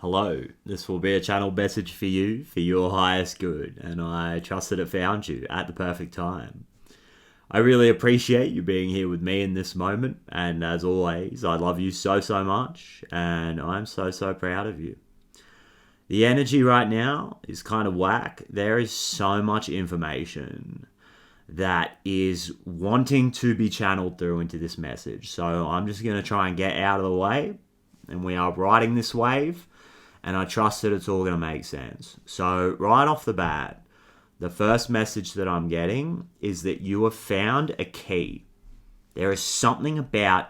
Hello, this will be a channel message for you, for your highest good, and I trust that it found you at the perfect time. I really appreciate you being here with me in this moment, and as always, I love you so much, and I'm so proud of you. The energy right now is kind of whack. There is so much information that is wanting to be channeled through into this message, so I'm just going to try and get out of the way, and we are riding this wave, and I trust that it's all going to make sense. So right off the bat, the first message that I'm getting is that you have found a key. There is something about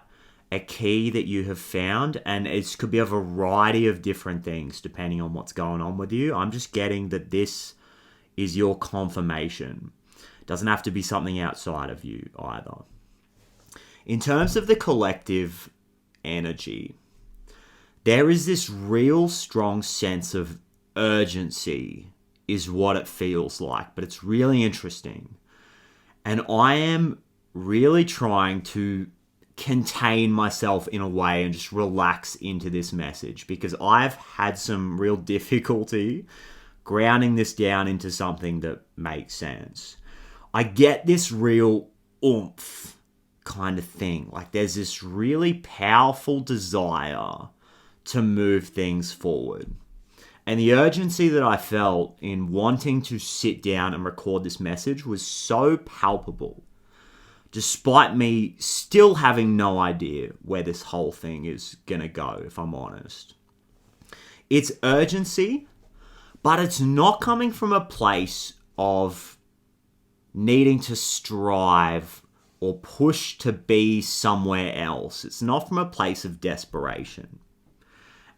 a key that you have found, and it could be a variety of different things depending on what's going on with you. I'm just getting that this is your confirmation. It doesn't have to be something outside of you either. In terms of the collective energy, there is this real strong sense of urgency is what it feels like, but it's really interesting. And I am really trying to contain myself in a way and just relax into this message, because I've had some real difficulty grounding this down into something that makes sense. I get this real oomph kind of thing. Like there's this really powerful desire to move things forward. And the urgency that I felt in wanting to sit down and record this message was so palpable, despite me still having no idea where this whole thing is going to go, if I'm honest. It's urgency, but it's not coming from a place of needing to strive or push to be somewhere else. It's not from a place of desperation.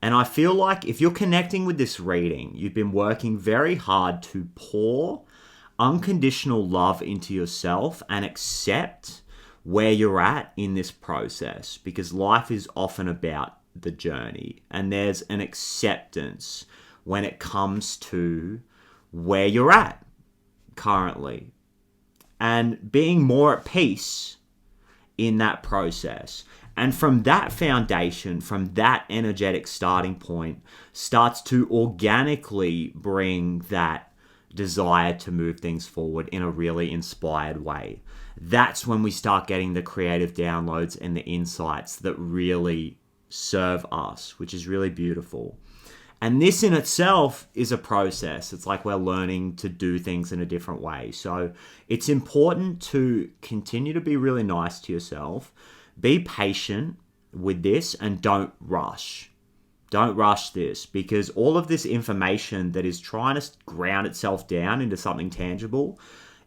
And I feel like if you're connecting with this reading, you've been working very hard to pour unconditional love into yourself and accept where you're at in this process, because life is often about the journey, and there's an acceptance when it comes to where you're at currently and being more at peace in that process. And from that foundation, from that energetic starting point, starts to organically bring that desire to move things forward in a really inspired way. That's when we start getting the creative downloads and the insights that really serve us, which is really beautiful. And this in itself is a process. It's like we're learning to do things in a different way. So it's important to continue to be really nice to yourself. Be patient with this and don't rush. Don't rush this, because all of this information that is trying to ground itself down into something tangible,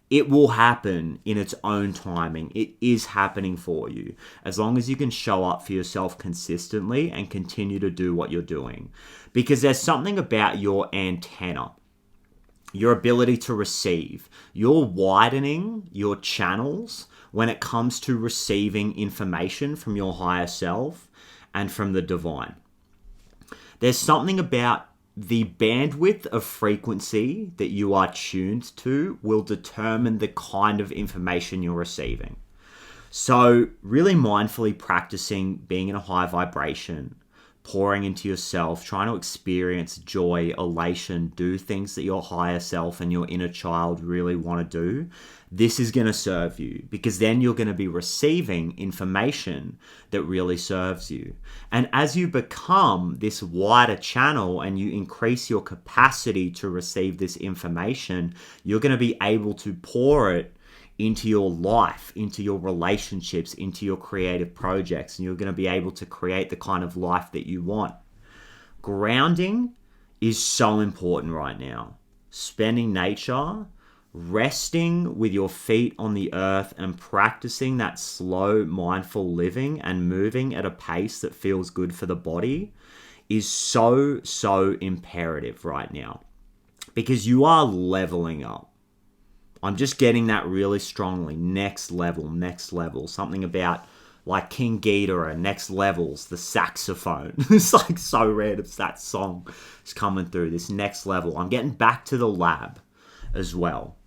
it will happen in its own timing. It is happening for you, as long as you can show up for yourself consistently and continue to do what you're doing. Because there's something about your antenna, your ability to receive. You're widening your channels when it comes to receiving information from your higher self and from the divine. There's something about the bandwidth of frequency that you are tuned to will determine the kind of information you're receiving. So really mindfully practicing being in a high vibration, pouring into yourself, trying to experience joy, elation, do things that your higher self and your inner child really want to do. This is going to serve you, because then you're going to be receiving information that really serves you. And as you become this wider channel and you increase your capacity to receive this information, you're going to be able to pour it into your life, into your relationships, into your creative projects, and you're going to be able to create the kind of life that you want. Grounding is so important right now. Spending nature, resting with your feet on the earth and practicing that slow, mindful living and moving at a pace that feels good for the body is so imperative right now, because you are leveling up. I'm just getting that really strongly. Next level. Something about like King Ghidorah, next levels, the saxophone. It's like so random. That song is coming through, this next level. I'm getting back to the lab as well.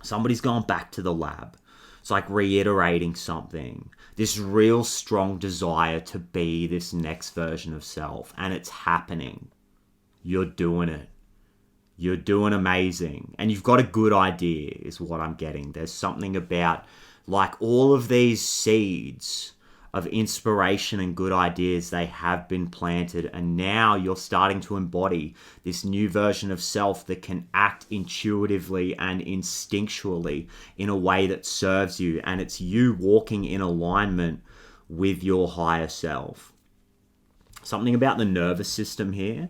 Somebody's gone back to the lab. It's like reiterating something. This real strong desire to be this next version of self. And it's happening. You're doing it. You're doing amazing. And you've got a good idea, is what I'm getting. There's something about, like, all of these seeds of inspiration and good ideas, they have been planted, and now you're starting to embody this new version of self that can act intuitively and instinctually in a way that serves you, and it's you walking in alignment with your higher self. Something about the nervous system here,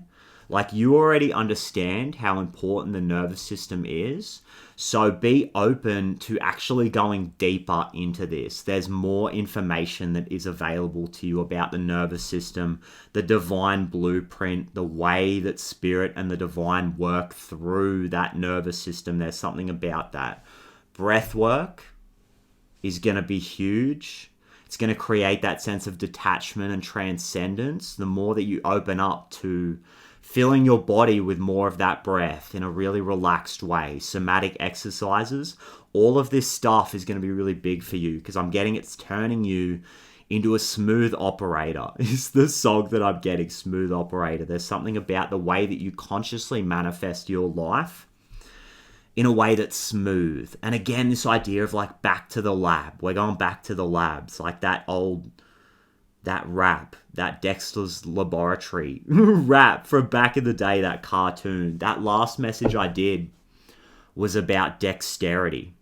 like, you already understand how important the nervous system is. So be open to actually going deeper into this. There's more information that is available to you about the nervous system, the divine blueprint, the way that spirit and the divine work through that nervous system. There's something about that. Breath work is going to be huge. It's going to create that sense of detachment and transcendence. The more that you open up to filling your body with more of that breath in a really relaxed way, somatic exercises, all of this stuff is going to be really big for you, because I'm getting it's turning you into a smooth operator. Is the song that I'm getting, smooth operator. There's something about the way that you consciously manifest your life in a way that's smooth. And again, this idea of, like, back to the lab. We're going back to the labs, like that rap, that Dexter's Laboratory rap from back in the day, that cartoon. That last message I did was about dexterity.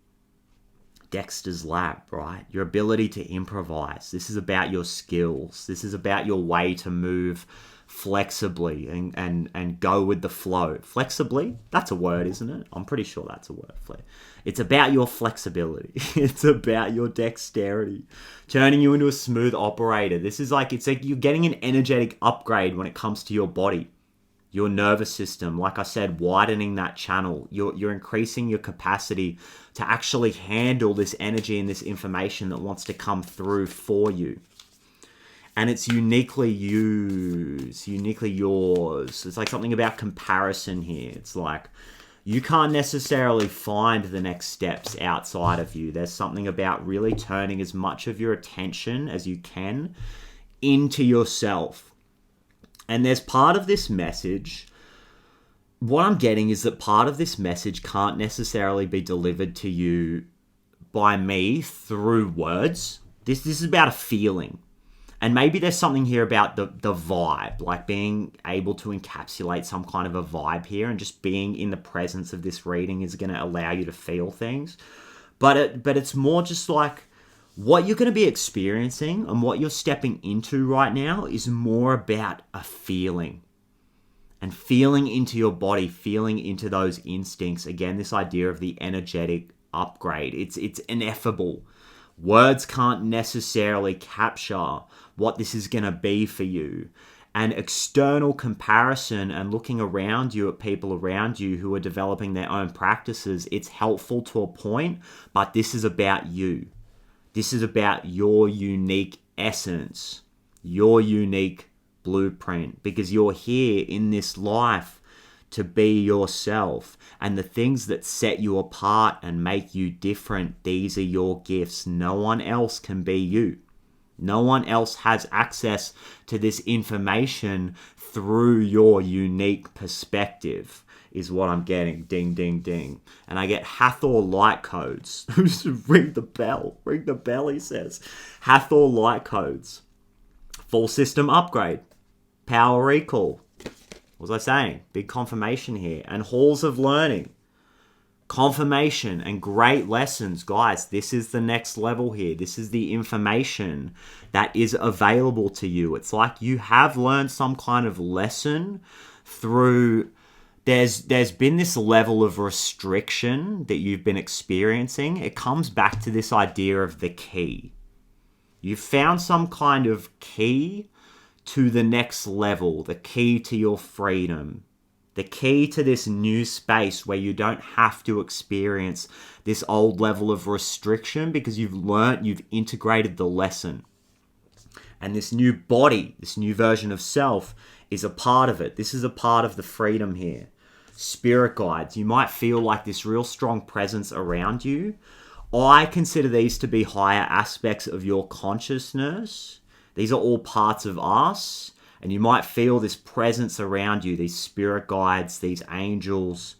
Dexter's Lab, right? Your ability to improvise. This is about your skills. This is about your way to move flexibly and go with the flow. Flexibly? That's a word, isn't it? I'm pretty sure that's a word. It's about your flexibility. It's about your dexterity. Turning you into a smooth operator. This is like, it's like you're getting an energetic upgrade when it comes to your body. Your nervous system, like I said, widening that channel. You're increasing your capacity to actually handle this energy and this information that wants to come through for you. And it's uniquely yours. It's like something about comparison here. It's like you can't necessarily find the next steps outside of you. There's something about really turning as much of your attention as you can into yourself. And there's part of this message, what I'm getting is that part of this message can't necessarily be delivered to you by me through words. This is about a feeling. And maybe there's something here about the vibe, like being able to encapsulate some kind of a vibe here, and just being in the presence of this reading is going to allow you to feel things. But it's more just like what you're going to be experiencing and what you're stepping into right now is more about a feeling. And feeling into your body, feeling into those instincts. Again, this idea of the energetic upgrade. It's ineffable. Words can't necessarily capture what this is going to be for you. And external comparison and looking around you at people around you who are developing their own practices, it's helpful to a point, but this is about you. This is about your unique essence, your unique blueprint, because you're here in this life to be yourself, and the things that set you apart and make you different, these are your gifts. No one else can be you. No one else has access to this information through your unique perspective, is what I'm getting. Ding, ding, ding. And I get Hathor light codes. Ring the bell. Ring the bell, he says. Hathor light codes. Full system upgrade. Power recall. What was I saying? Big confirmation here. And halls of learning. Confirmation and great lessons. Guys, this is the next level here. This is the information that is available to you. It's like you have learned some kind of lesson through... There's been this level of restriction that you've been experiencing. It comes back to this idea of the key. You've found some kind of key to the next level, the key to your freedom, the key to this new space where you don't have to experience this old level of restriction because you've integrated the lesson. And this new body, this new version of self is a part of it. This is a part of the freedom here. Spirit guides. You might feel like this real strong presence around you. I consider these to be higher aspects of your consciousness. These are all parts of us. And you might feel this presence around you, these spirit guides, these angels,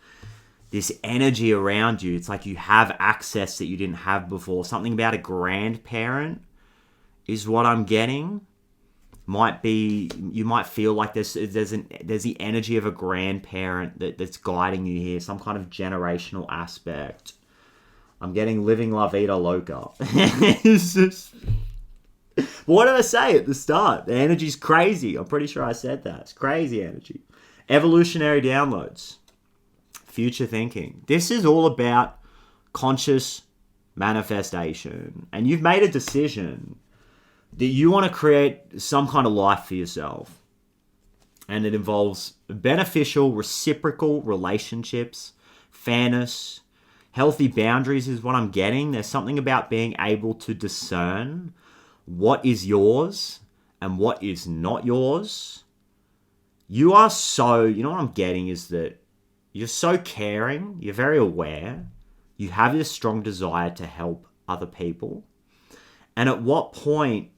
this energy around you. It's like you have access that you didn't have before. Something about a grandparent is what I'm getting. Might be, you might feel like there's the energy of a grandparent that's guiding you here. Some kind of generational aspect. I'm getting living La Vida Loca. It's just... What did I say at the start? The energy's crazy. I'm pretty sure I said that. It's crazy energy. Evolutionary downloads. Future thinking. This is all about conscious manifestation. And you've made a decision that you want to create some kind of life for yourself. And it involves beneficial, reciprocal relationships, fairness, healthy boundaries is what I'm getting. There's something about being able to discern what is yours and what is not yours. You are so, you know what I'm getting is that you're so caring, you're very aware, you have this strong desire to help other people. And at what point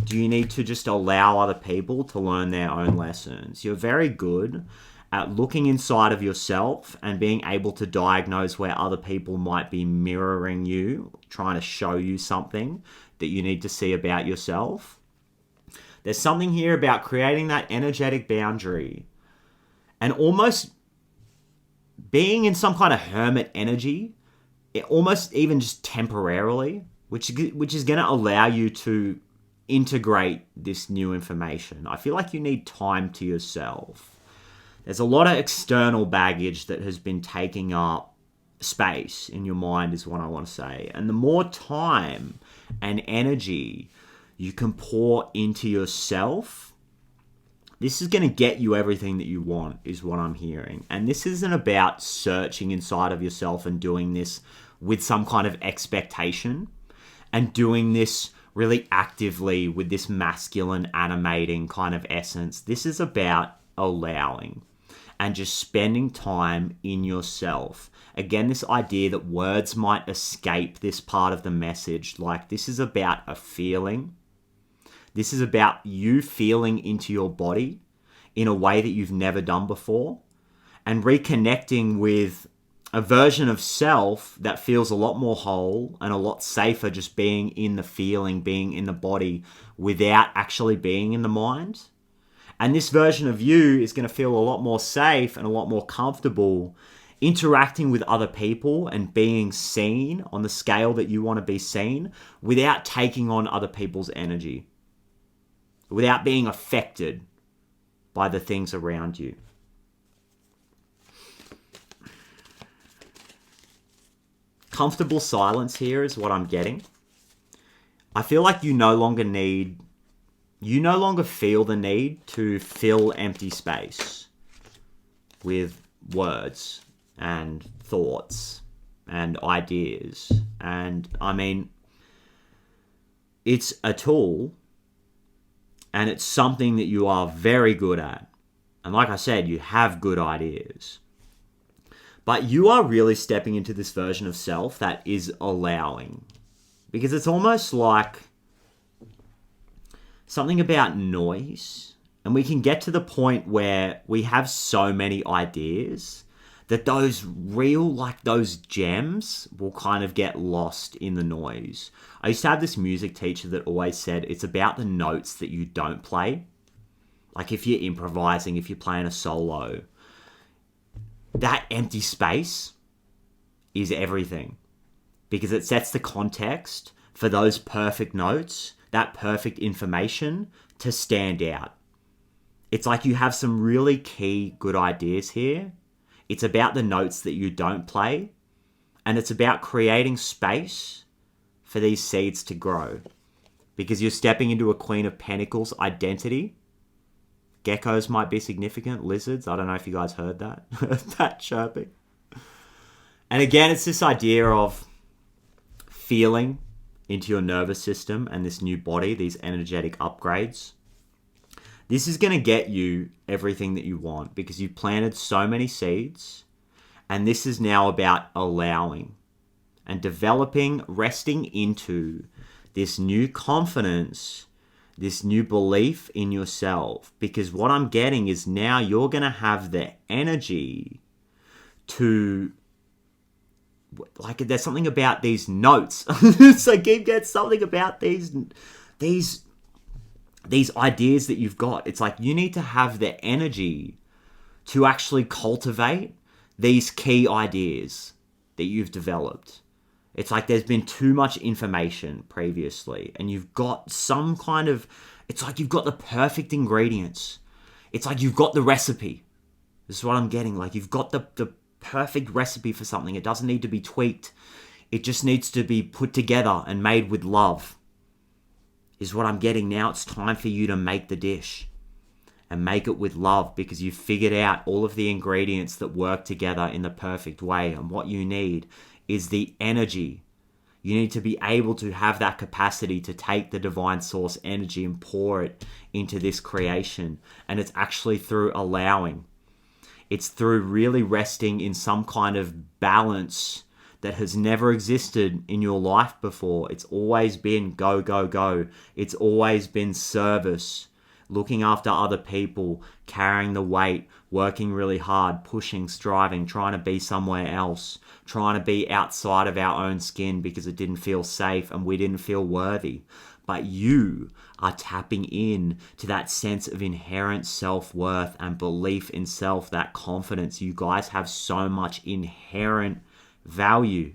do you need to just allow other people to learn their own lessons? You're very good at looking inside of yourself and being able to diagnose where other people might be mirroring you, trying to show you something that you need to see about yourself. There's something here about creating that energetic boundary and almost being in some kind of hermit energy, almost even just temporarily, which is going to allow you to integrate this new information. I feel like you need time to yourself. There's a lot of external baggage that has been taking up space in your mind is what I want to say. And the more time and energy you can pour into yourself, this is going to get you everything that you want is what I'm hearing. And this isn't about searching inside of yourself and doing this with some kind of expectation and doing this really actively with this masculine animating kind of essence. This is about allowing and just spending time in yourself. Again, this idea that words might escape this part of the message. Like, this is about a feeling. This is about you feeling into your body in a way that you've never done before and reconnecting with a version of self that feels a lot more whole and a lot safer just being in the feeling, being in the body without actually being in the mind. And this version of you is going to feel a lot more safe and a lot more comfortable interacting with other people and being seen on the scale that you want to be seen without taking on other people's energy, without being affected by the things around you. Comfortable silence here is what I'm getting. I feel like you no longer feel the need to fill empty space with words and thoughts and ideas. And I mean, it's a tool and it's something that you are very good at. And like I said, you have good ideas. But you are really stepping into this version of self that is allowing. Because it's almost like something about noise. And we can get to the point where we have so many ideas that those those gems will kind of get lost in the noise. I used to have this music teacher that always said it's about the notes that you don't play. Like if you're improvising, if you're playing a solo, that empty space is everything. Because it sets the context for those perfect notes, that perfect information to stand out. It's like you have some really key good ideas here. It's about the notes that you don't play. And it's about creating space for these seeds to grow. Because you're stepping into a Queen of Pentacles identity. Geckos might be significant. Lizards. I don't know if you guys heard that. That chirping. And again, it's this idea of feeling into your nervous system and this new body, these energetic upgrades. This is going to get you everything that you want because you've planted so many seeds. And this is now about allowing and developing, resting into this new confidence this new belief in yourself, because what I'm getting is now you're going to have the energy to, like, there's something about these notes. So keep getting something about these ideas that you've got. It's like you need to have the energy to actually cultivate these key ideas that you've developed. It's like there's been too much information previously, and you've got some kind of, it's like you've got the perfect ingredients. It's like you've got the recipe. This is what I'm getting. Like you've got the perfect recipe for something. It doesn't need to be tweaked. It just needs to be put together and made with love. Is what I'm getting now. It's time for you to make the dish and make it with love, because you've figured out all of the ingredients that work together in the perfect way. And what you need is the energy. You need to be able to have that capacity to take the divine source energy and pour it into this creation. And it's actually through allowing. It's through really resting in some kind of balance that has never existed in your life before. It's always been go, go, go. It's always been service, looking after other people, carrying the weight, working really hard, pushing, striving, trying to be somewhere else, trying to be outside of our own skin because it didn't feel safe and we didn't feel worthy. But you are tapping in to that sense of inherent self-worth and belief in self, that confidence. You guys have so much inherent value.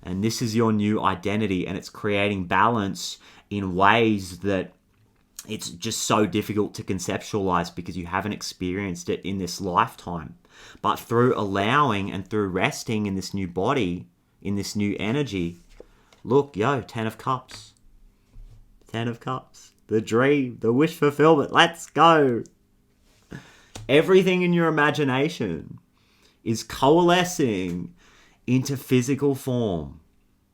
And this is your new identity, and it's creating balance in ways that it's just so difficult to conceptualize because you haven't experienced it in this lifetime. But through allowing and through resting in this new body, in this new energy, look, 10 of Cups. 10 of Cups. The dream, the wish fulfillment. Let's go. Everything in your imagination is coalescing into physical form.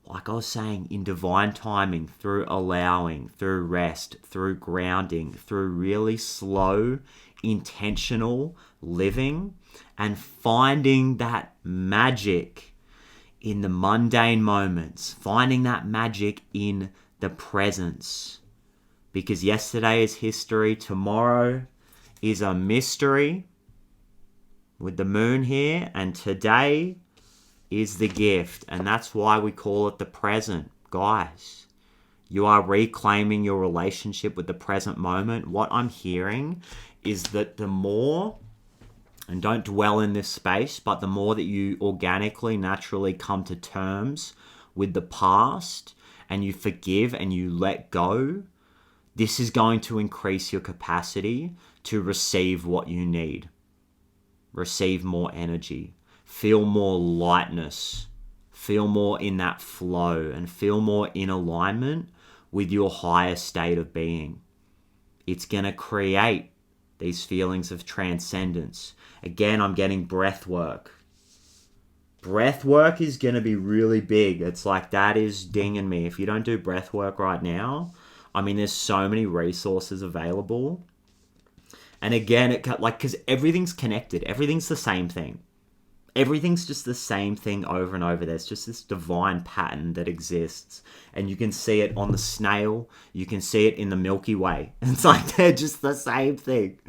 Like I was saying, in divine timing, through allowing, through rest, through grounding, through really slow, intentional living, and finding that magic in the mundane moments, finding that magic in the presence. Because yesterday is history, tomorrow is a mystery with the moon here, and today is the gift, and that's why we call it the present. Guys, you are reclaiming your relationship with the present moment. What I'm hearing is that the more, and don't dwell in this space, but the more that you organically, naturally come to terms with the past and you forgive and you let go, this is going to increase your capacity to receive what you need. Receive more energy. Feel more lightness, feel more in that flow, and feel more in alignment with your higher state of being. It's going to create these feelings of transcendence. Again, I'm getting breath work. Breath work is going to be really big. It's like that is dinging me. If you don't do breath work right now, I mean, there's so many resources available. And again, because everything's connected. Everything's the same thing. Everything's just the same thing over and over. There's just this divine pattern that exists. And you can see it on the snail. You can see it in the Milky Way. It's like they're just the same thing.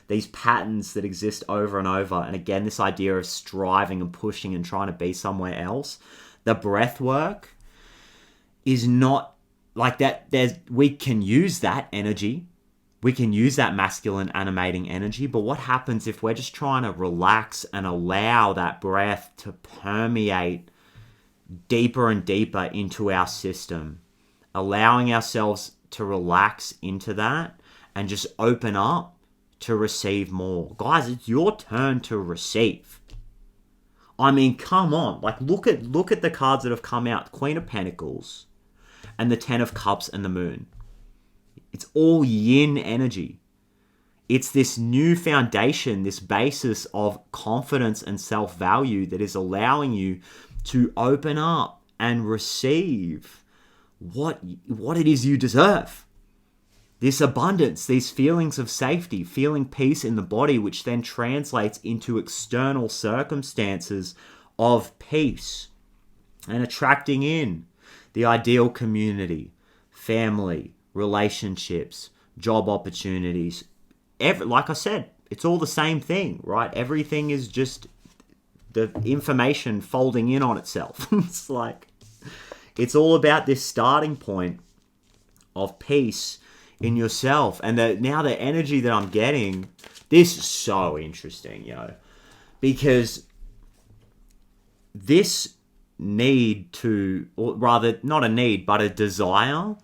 These patterns that exist over and over. And again, this idea of striving and pushing and trying to be somewhere else. The breath work is not like that. We can use that energy. We can use that masculine animating energy, but what happens if we're just trying to relax and allow that breath to permeate deeper and deeper into our system, allowing ourselves to relax into that and just open up to receive more. Guys, it's your turn to receive. I mean, come on. Like, look at the cards that have come out. Queen of Pentacles and the 10 of Cups and the Moon. It's all yin energy. It's this new foundation, this basis of confidence and self-value that is allowing you to open up and receive what it is you deserve. This abundance, these feelings of safety, feeling peace in the body, which then translates into external circumstances of peace and attracting in the ideal community, family, relationships, job opportunities. Like I said, it's all the same thing, right? Everything is just the information folding in on itself. It's like, it's all about this starting point of peace in yourself. And now the energy that I'm getting, this is so interesting, because this need to, or rather not a need, but a desire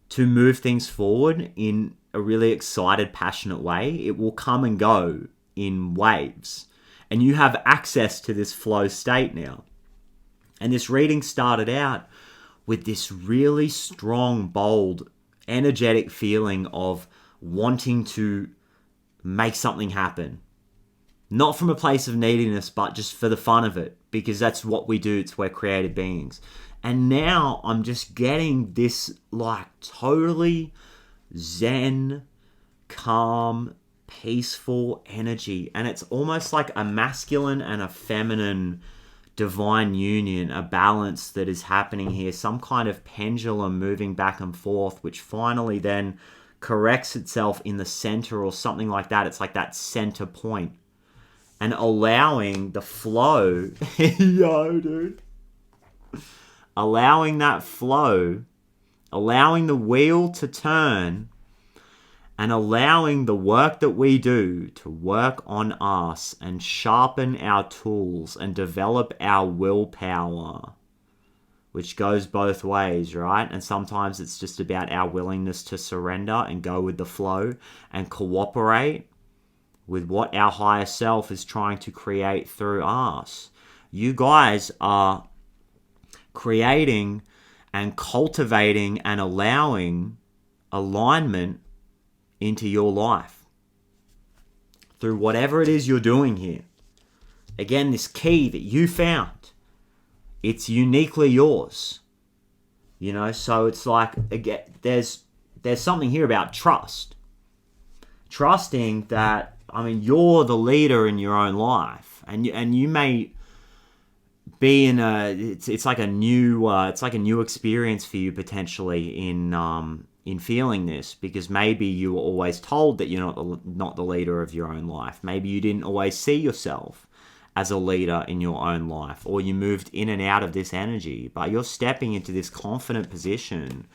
to move things forward in a really excited, passionate way, it will come and go in waves. And you have access to this flow state now. And this reading started out with this really strong, bold, energetic feeling of wanting to make something happen. Not from a place of neediness, but just for the fun of it. Because that's what we do. We're creative beings. And now I'm just getting this like totally zen, calm, peaceful energy. And it's almost like a masculine and a feminine divine union, a balance that is happening here. Some kind of pendulum moving back and forth, which finally then corrects itself in the center or something like that. It's like that center point. And allowing the flow, yo, dude. Allowing that flow, allowing the wheel to turn, and allowing the work that we do to work on us and sharpen our tools and develop our willpower, which goes both ways, right? And sometimes it's just about our willingness to surrender and go with the flow and cooperate with what our higher self is trying to create through us. You guys are creating and cultivating and allowing alignment into your life through whatever it is you're doing here. Again, this key that you found, it's uniquely yours. So it's like, again, there's something here about trust. Trusting that, you're the leader in your own life, and you may be in it's like a new experience for you potentially in feeling this, because maybe you were always told that you're not the leader of your own life. Maybe you didn't always see yourself as a leader in your own life, or you moved in and out of this energy, but you're stepping into this confident position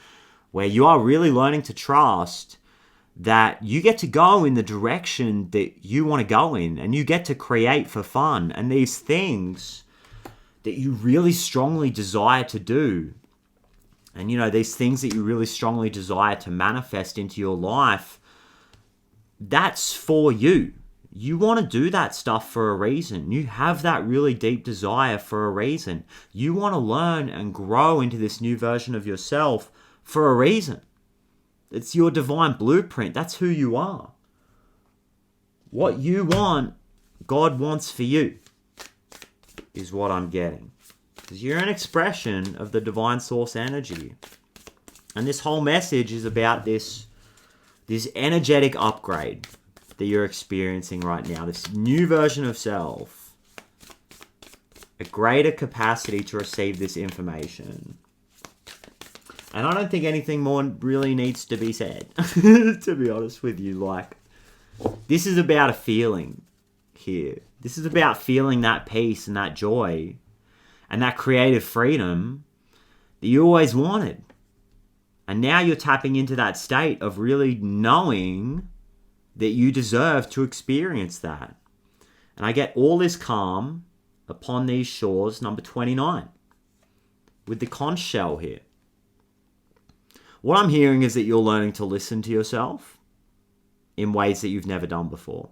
where you are really learning to trust that you get to go in the direction that you want to go in, and you get to create for fun. And these things that you really strongly desire to do, and these things that you really strongly desire to manifest into your life, that's for you. You want to do that stuff for a reason. You have that really deep desire for a reason. You want to learn and grow into this new version of yourself for a reason. It's your divine blueprint. That's who you are. What you want, God wants for you, is what I'm getting. Because you're an expression of the divine source energy. And this whole message is about this energetic upgrade that you're experiencing right now. This new version of self. A greater capacity to receive this information. And I don't think anything more really needs to be said, to be honest with you. Like, this is about a feeling here. This is about feeling that peace and that joy and that creative freedom that you always wanted. And now you're tapping into that state of really knowing that you deserve to experience that. And I get all this calm upon these shores, number 29, with the conch shell here. What I'm hearing is that you're learning to listen to yourself in ways that you've never done before.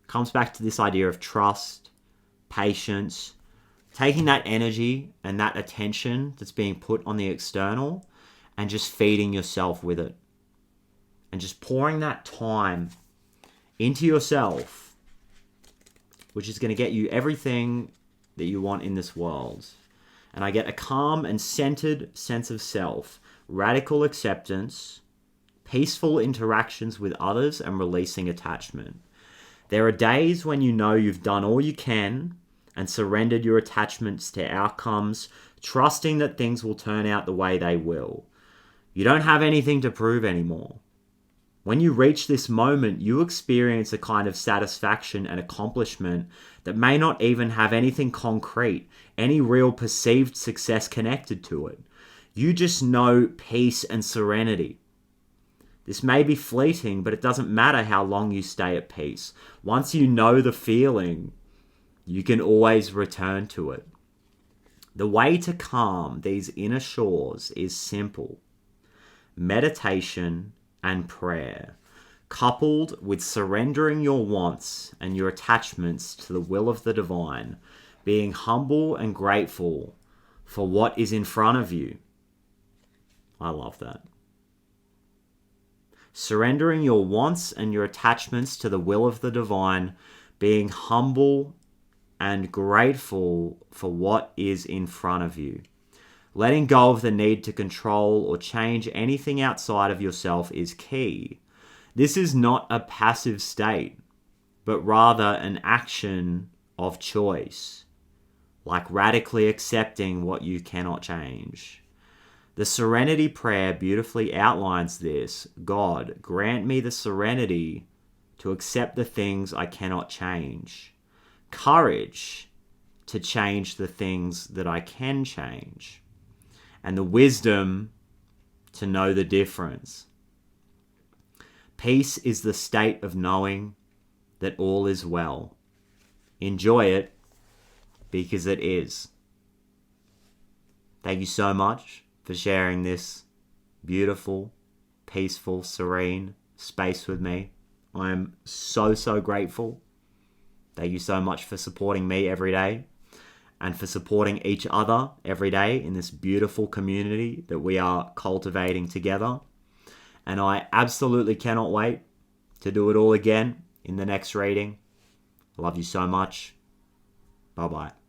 Comes back to this idea of trust, patience, taking that energy and that attention that's being put on the external and just feeding yourself with it. And just pouring that time into yourself, which is going to get you everything that you want in this world. And I get a calm and centered sense of self, radical acceptance, peaceful interactions with others, and releasing attachment. There are days when you know you've done all you can and surrendered your attachments to outcomes, trusting that things will turn out the way they will. You don't have anything to prove anymore. When you reach this moment, you experience a kind of satisfaction and accomplishment that may not even have anything concrete, any real perceived success connected to it. You just know peace and serenity. This may be fleeting, but it doesn't matter how long you stay at peace. Once you know the feeling, you can always return to it. The way to calm these inner shores is simple. Meditation and prayer, coupled with surrendering your wants and your attachments to the will of the divine, being humble and grateful for what is in front of you. I love that. Surrendering your wants and your attachments to the will of the divine, being humble and grateful for what is in front of you. Letting go of the need to control or change anything outside of yourself is key. This is not a passive state, but rather an action of choice, like radically accepting what you cannot change. The Serenity Prayer beautifully outlines this. God, grant me the serenity to accept the things I cannot change. Courage to change the things that I can change. And the wisdom to know the difference. Peace is the state of knowing that all is well. Enjoy it because it is. Thank you so much for sharing this beautiful, peaceful, serene space with me. I am so grateful. Thank you so much for supporting me every day and for supporting each other every day in this beautiful community that we are cultivating together. And I absolutely cannot wait to do it all again in the next reading. I love you so much. Bye-bye.